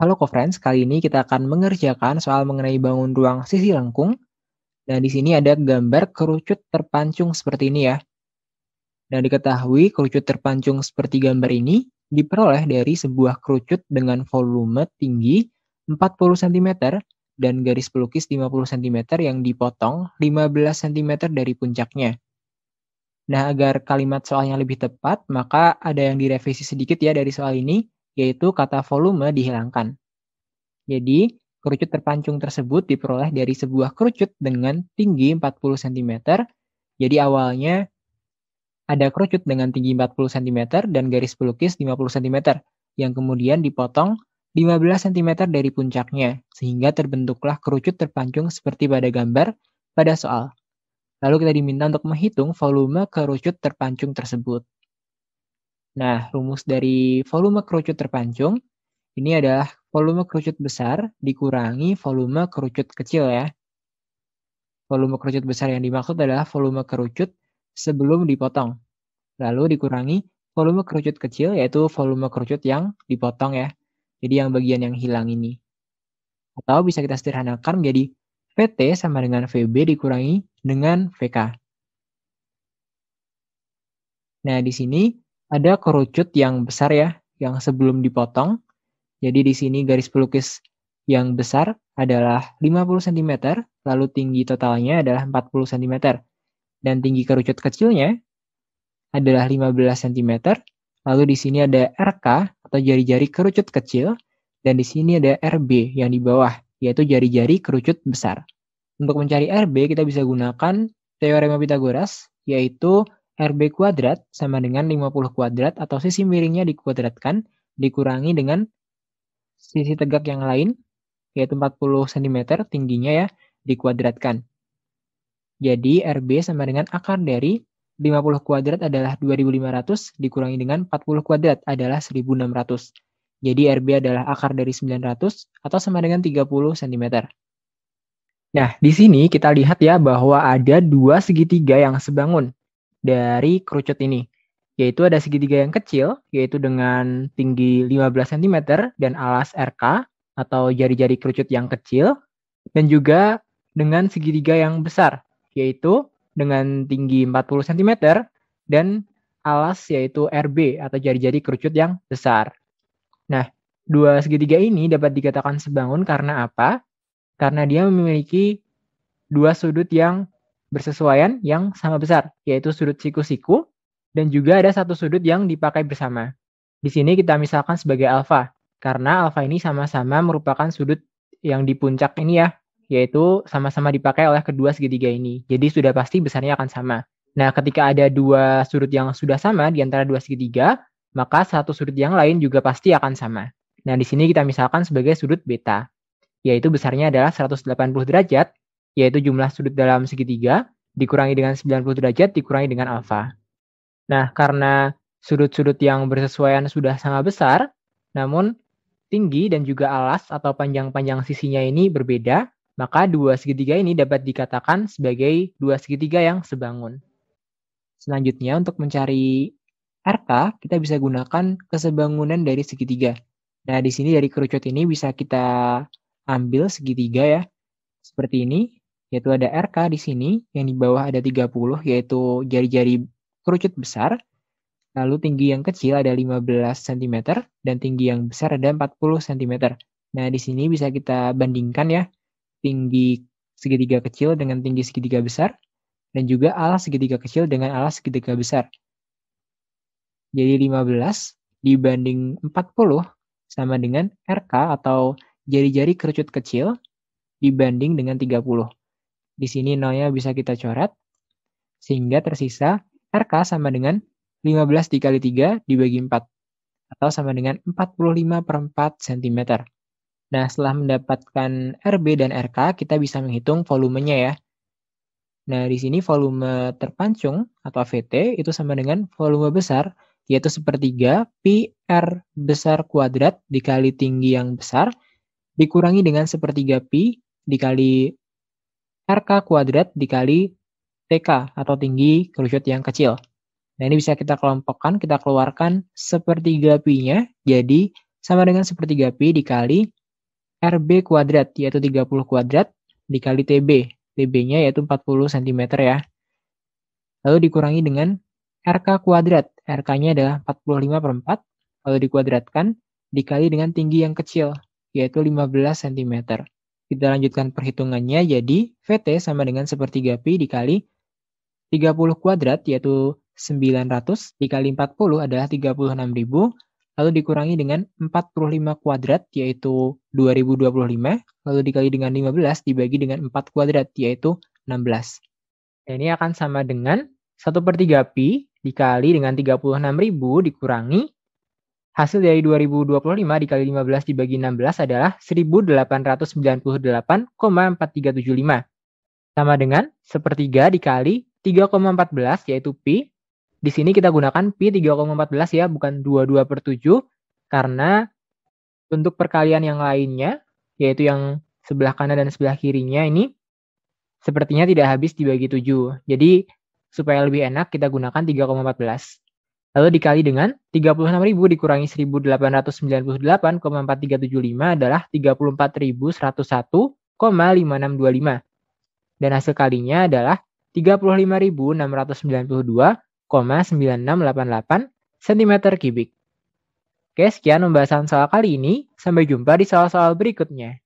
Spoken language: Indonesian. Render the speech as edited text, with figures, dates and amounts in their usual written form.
Halo co-friends, kali ini kita akan mengerjakan soal mengenai bangun ruang sisi lengkung. Dan di sini ada gambar kerucut terpancung seperti ini ya. Dan diketahui kerucut terpancung seperti gambar ini diperoleh dari sebuah kerucut dengan volume tinggi 40 cm dan garis pelukis 50 cm yang dipotong 15 cm dari puncaknya. Nah, agar kalimat soalnya lebih tepat, maka ada yang direvisi sedikit ya dari soal ini, yaitu kata volume dihilangkan. Jadi, kerucut terpancung tersebut diperoleh dari sebuah kerucut dengan tinggi 40 cm. Jadi awalnya ada kerucut dengan tinggi 40 cm dan garis pelukis 50 cm, yang kemudian dipotong 15 cm dari puncaknya, sehingga terbentuklah kerucut terpancung seperti pada gambar pada soal. Lalu kita diminta untuk menghitung volume kerucut terpancung tersebut. Nah, rumus dari volume kerucut terpancung ini adalah volume kerucut besar dikurangi volume kerucut kecil ya. Volume kerucut besar yang dimaksud adalah volume kerucut sebelum dipotong. Lalu dikurangi volume kerucut kecil, yaitu volume kerucut yang dipotong ya. Jadi yang bagian yang hilang ini. Atau bisa kita sederhanakan menjadi VT sama dengan VB dikurangi dengan VK. Nah, di sini ada kerucut yang besar ya, yang sebelum dipotong. Jadi di sini garis pelukis yang besar adalah 50 cm, lalu tinggi totalnya adalah 40 cm. Dan tinggi kerucut kecilnya adalah 15 cm. Lalu di sini ada RK atau jari-jari kerucut kecil, dan di sini ada RB yang di bawah, yaitu jari-jari kerucut besar. Untuk mencari RB, kita bisa gunakan teorema Pythagoras, yaitu RB kuadrat sama dengan 50 kuadrat atau sisi miringnya dikuadratkan, dikurangi dengan sisi tegak yang lain, yaitu 40 cm tingginya ya, dikuadratkan. Jadi RB sama dengan akar dari 50 kuadrat adalah 2500 dikurangi dengan 40 kuadrat adalah 1600. Jadi RB adalah akar dari 900 atau sama dengan 30 cm. Nah, di sini kita lihat ya bahwa ada dua segitiga yang sebangun dari kerucut ini. Yaitu ada segitiga yang kecil, yaitu dengan tinggi 15 cm dan alas RK atau jari-jari kerucut yang kecil. Dan juga dengan segitiga yang besar, yaitu dengan tinggi 40 cm dan alas yaitu RB atau jari-jari kerucut yang besar. Nah, dua segitiga ini dapat dikatakan sebangun karena apa? Karena dia memiliki dua sudut yang bersesuaian yang sama besar, yaitu sudut siku-siku, dan juga ada satu sudut yang dipakai bersama. Di sini kita misalkan sebagai alfa, karena alfa ini sama-sama merupakan sudut yang di puncak ini ya, yaitu sama-sama dipakai oleh kedua segitiga ini. Jadi sudah pasti besarnya akan sama. Nah, ketika ada dua sudut yang sudah sama di antara dua segitiga, maka satu sudut yang lain juga pasti akan sama. Nah, di sini kita misalkan sebagai sudut beta, yaitu besarnya adalah 180 derajat, yaitu jumlah sudut dalam segitiga, dikurangi dengan 90 derajat, dikurangi dengan alfa. Nah, karena sudut-sudut yang bersesuaian sudah sama besar, namun tinggi dan juga alas atau panjang-panjang sisinya ini berbeda, maka dua segitiga ini dapat dikatakan sebagai dua segitiga yang sebangun. Selanjutnya, untuk mencari RK, kita bisa gunakan kesebangunan dari segitiga. Nah, di sini dari kerucut ini bisa kita ambil segitiga ya, seperti ini, yaitu ada RK di sini, yang di bawah ada 30, yaitu jari-jari kerucut besar. Lalu tinggi yang kecil ada 15 cm dan tinggi yang besar ada 40 cm. Nah, di sini bisa kita bandingkan ya, tinggi segitiga kecil dengan tinggi segitiga besar, dan juga alas segitiga kecil dengan alas segitiga besar. Jadi 15 dibanding 40 sama dengan RK atau jari-jari kerucut kecil dibanding dengan 30. Di sini nolnya bisa kita coret, sehingga tersisa RK sama dengan 15 dikali 3 dibagi 4, atau sama dengan 45/4 cm. Nah, setelah mendapatkan RB dan RK, kita bisa menghitung volumenya ya. Nah, di sini volume terpancung atau VT itu sama dengan volume besar, yaitu sepertiga pi R besar kuadrat dikali tinggi yang besar, dikurangi dengan sepertiga pi dikali RK kuadrat dikali TK atau tinggi kerucut yang kecil. Nah, ini bisa kita kelompokkan, kita keluarkan sepertiga pi-nya jadi sama dengan sepertiga Pi dikali RB kuadrat, yaitu 30 kuadrat, dikali TB. TB-nya yaitu 40 cm ya. Lalu dikurangi dengan RK kuadrat. RK-nya adalah 45/4, lalu dikuadratkan, dikali dengan tinggi yang kecil, yaitu 15 cm. Kita lanjutkan perhitungannya, jadi VT sama dengan sepertiga Pi dikali 30 kuadrat, yaitu 900, dikali 40 adalah 36.000, lalu dikurangi dengan 45 kuadrat, yaitu 2025, lalu dikali dengan 15 dibagi dengan 4 kuadrat, yaitu 16. Nah, ini akan sama dengan 1/3 Pi dikali dengan 36.000 dikurangi hasil dari 2025 dikali 15 dibagi 16 adalah 1898,4375. Sama dengan sepertiga dikali 3,14 yaitu Pi. Di sini kita gunakan Pi 3,14 ya, bukan 22/7. Karena untuk perkalian yang lainnya, yaitu yang sebelah kanan dan sebelah kirinya ini, sepertinya tidak habis dibagi 7. Jadi supaya lebih enak kita gunakan 3,14. Lalu dikali dengan 36.000 dikurangi 1898,4375 adalah 34.101,5625. Dan hasil kalinya adalah 35.692,9688 cm3. Oke, sekian pembahasan soal kali ini. Sampai jumpa di soal-soal berikutnya.